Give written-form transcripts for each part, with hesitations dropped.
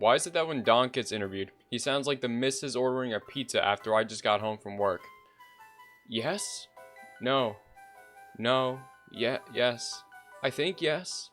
Why is it that when Donk gets interviewed, he sounds like the missus ordering a pizza after I just got home from work? Yes? No. No. Yeah, yes. I think yes.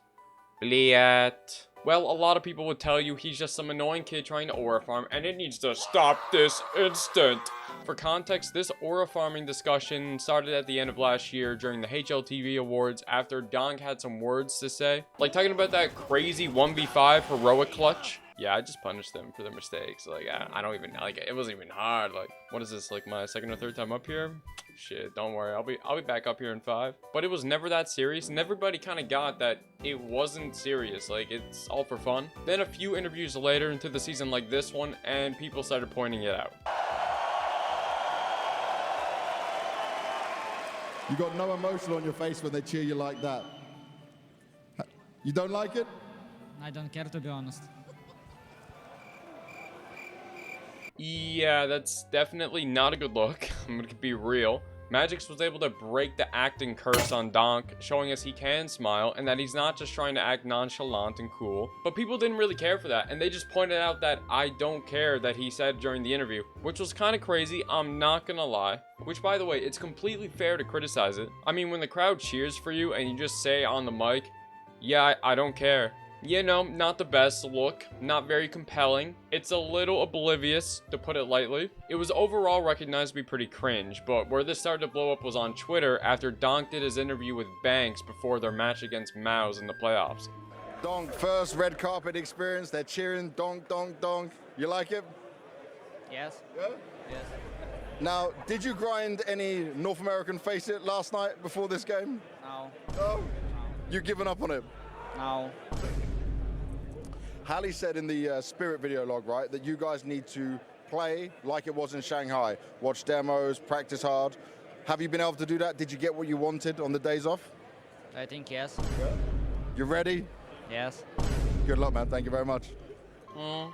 Bliat. Well, a lot of people would tell you he's just some annoying kid trying to aura farm, and it needs to stop this instant. For context, this aura farming discussion started at the end of last year during the HLTV awards after Donk had some words to say. Like talking about that crazy 1v5 heroic clutch. Yeah, I just punished them for their mistakes. Like, I don't even, like, it wasn't even hard. Like, what is this, like, my second or third time up here? Shit, don't worry, I'll be back up here in 5. But it was never that serious, and everybody kind of got that it wasn't serious. Like, it's all for fun. Then a few interviews later into the season like this one, and people started pointing it out. You got no emotion on your face when they cheer you like that. You don't like it? I don't care, to be honest. Yeah, that's definitely not a good look. I'm gonna be real. Magix was able to break the acting curse on Donk, showing us he can smile and that he's not just trying to act nonchalant and cool. But people didn't really care for that, and they just pointed out that I don't care that he said during the interview, which was kind of crazy, I'm not gonna lie. Which, by the way, it's completely fair to criticize it. I mean, when the crowd cheers for you and you just say on the mic, yeah, I don't care. You know, not the best look, not very compelling. It's a little oblivious, to put it lightly. It was overall recognized to be pretty cringe, but where this started to blow up was on Twitter after Donk did his interview with Banks before their match against Mouse in the playoffs. Donk, first red carpet experience, they're cheering, donk, donk, donk. You like it? Yes. Yeah? Yes. Now, did you grind any North American Face It last night before this game? No. No? You given up on it? No. Hallie said in the Spirit video log, right, that you guys need to play like it was in Shanghai. Watch demos, practice hard. Have you been able to do that? Did you get what you wanted on the days off? I think yes. Yeah. You ready? Yes. Good luck, man. Thank you very much.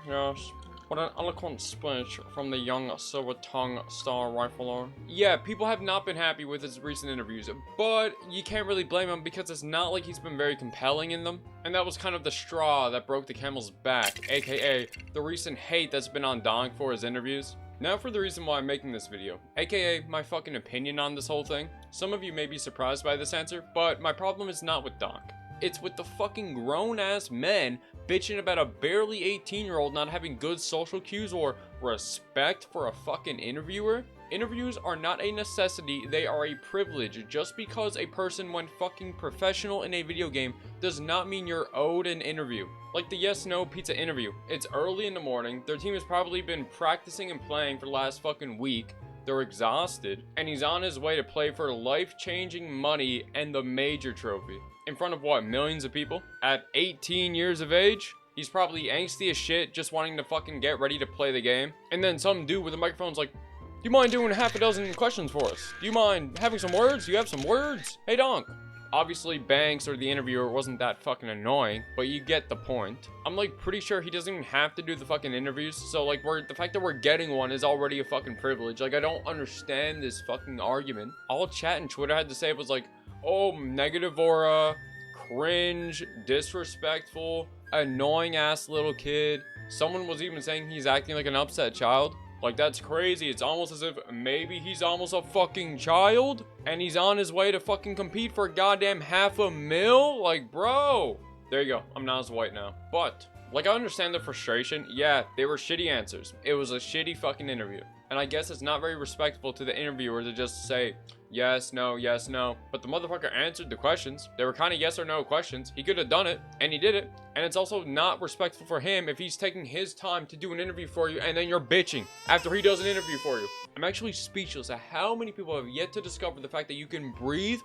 Yes. What an eloquent speech from the young silver-tongued star rifler. Yeah, people have not been happy with his recent interviews, but you can't really blame him because it's not like he's been very compelling in them. And that was kind of the straw that broke the camel's back, aka the recent hate that's been on Donk for his interviews. Now for the reason why I'm making this video, aka my fucking opinion on this whole thing. Some of you may be surprised by this answer, but my problem is not with Donk. It's with the fucking grown-ass men bitching about a barely 18-year-old not having good social cues or respect for a fucking interviewer. Interviews are not a necessity, they are a privilege. Just because a person went fucking professional in a video game does not mean you're owed an interview. Like the yes-no pizza interview. It's early in the morning, their team has probably been practicing and playing for the last fucking week. They're exhausted, and he's on his way to play for life-changing money and the major trophy. In front of what, millions of people? At 18 years of age? He's probably angsty as shit, just wanting to fucking get ready to play the game. And then some dude with a microphone's like, do you mind doing half a dozen questions for us? Do you mind having some words? Do you have some words? Hey, Donk. Obviously, Banks or the interviewer wasn't that fucking annoying, but you get the point. I'm like pretty sure he doesn't even have to do the fucking interviews, so like the fact that we're getting one is already a fucking privilege. Like, I don't understand this fucking argument. All chat and Twitter had to say was like, oh, negative aura, cringe, disrespectful, annoying ass little kid. Someone was even saying he's acting like an upset child. Like, that's crazy. It's almost as if maybe he's almost a fucking child and he's on his way to fucking compete for a goddamn $500,000. Like, bro. There you go. I'm not as white now. But, like, I understand the frustration. Yeah, they were shitty answers. It was a shitty fucking interview. And I guess it's not very respectful to the interviewer to just say, yes, no, yes, no. But the motherfucker answered the questions. They were kind of yes or no questions. He could have done it, and he did it. And it's also not respectful for him if he's taking his time to do an interview for you, and then you're bitching after he does an interview for you. I'm actually speechless at how many people have yet to discover the fact that you can breathe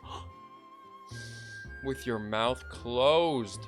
with your mouth closed.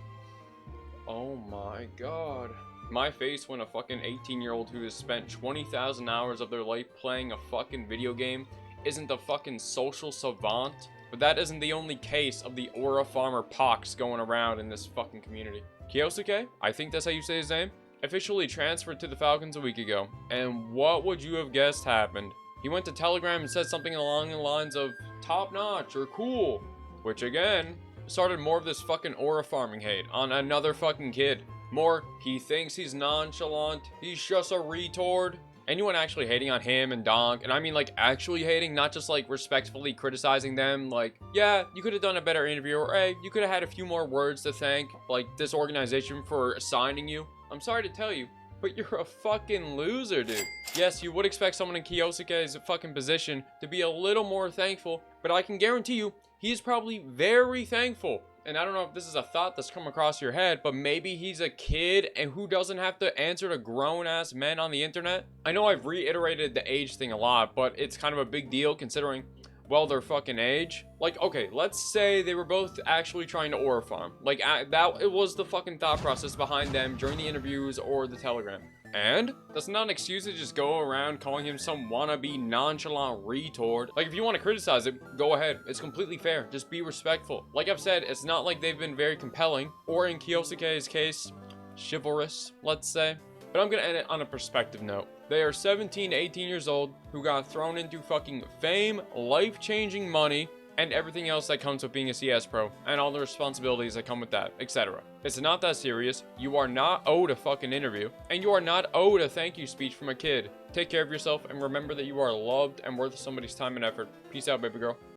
Oh my god. My face when a fucking 18-year-old who has spent 20,000 hours of their life playing a fucking video game isn't a fucking social savant. But that isn't the only case of the aura farmer pox going around in this fucking community. Kyousuke, I think that's how you say his name, officially transferred to the Falcons a week ago. And what would you have guessed happened? He went to Telegram and said something along the lines of top notch or cool, which again started more of this fucking aura farming hate on another fucking kid. More, he thinks he's nonchalant, he's just a retard. Anyone actually hating on him and Donk, and I mean like actually hating, not just like respectfully criticizing them, like, yeah, you could have done a better interview, or hey, you could have had a few more words to thank, like, this organization for assigning you. I'm sorry to tell you, but you're a fucking loser, dude. Yes, you would expect someone in Kyousuke's fucking position to be a little more thankful, but I can guarantee you, he's probably very thankful. And I don't know if this is a thought that's come across your head, but maybe he's a kid and who doesn't have to answer to grown-ass men on the internet. I know I've reiterated the age thing a lot, but it's kind of a big deal considering, well, their fucking age. Like, okay, let's say they were both actually trying to aura farm. Like, that it was the fucking thought process behind them during the interviews or the telegram. And that's not an excuse to just go around calling him some wannabe nonchalant retard. Like, if you want to criticize it, go ahead. It's completely fair. Just be respectful. Like I've said, it's not like they've been very compelling, or in Kyousuke's case, chivalrous, let's say. But I'm gonna end it on a perspective note. They are 17 to 18 years old who got thrown into fucking fame, life-changing money, and everything else that comes with being a CS pro, and all the responsibilities that come with that, etc. It's not that serious. You are not owed a fucking interview, and you are not owed a thank you speech from a kid. Take care of yourself, and remember that you are loved and worth somebody's time and effort. Peace out, baby girl.